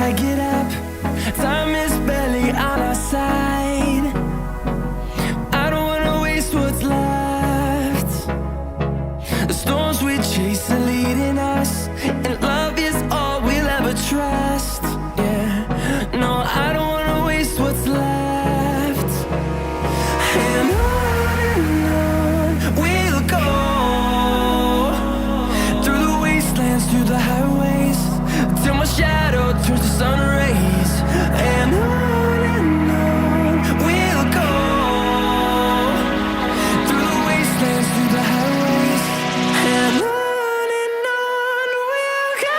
I get up, time is barely on our side. I don't wanna waste what's left. The storms we chase are leading us, and love is all we'll ever trust. Yeah, no, I don't wanna waste what's left. And on we'll go, through the wastelands, through the highways, till my shadow turns to sun rays. And on we'll go, through the wastelands, through the highways, and on we'll go.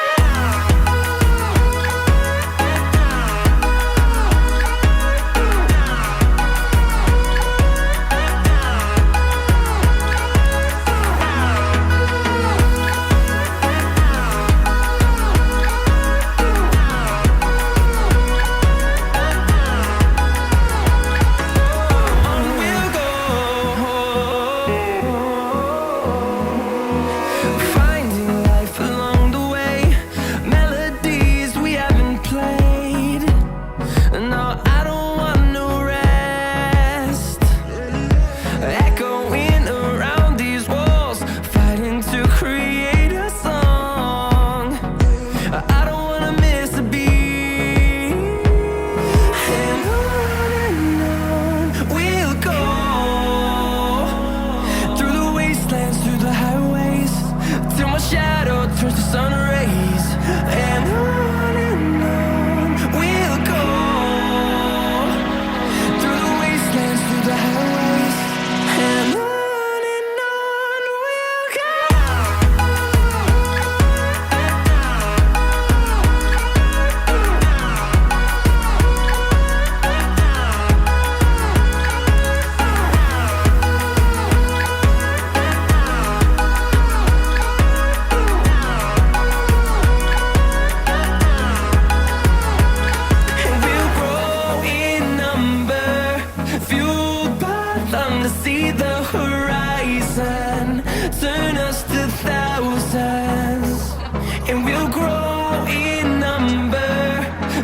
Shadow turns to sun rays, and on we'll go, through the wastelands, through the highways, and on we'll go. To see the horizon turn us to thousands, and we'll grow in number,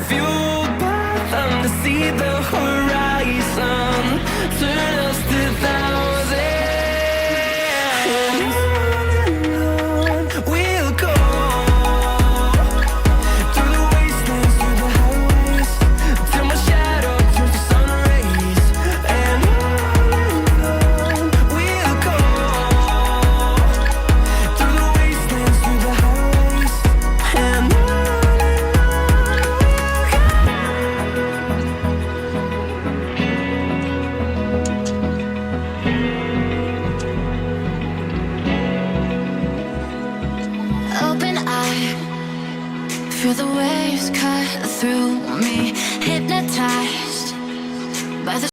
fueled by them. To see the horizon turn us to thousands, and on we'll go, through the wastelands, through the highways, till my shadow turns to sun rays. And feel the waves cut through me, hypnotized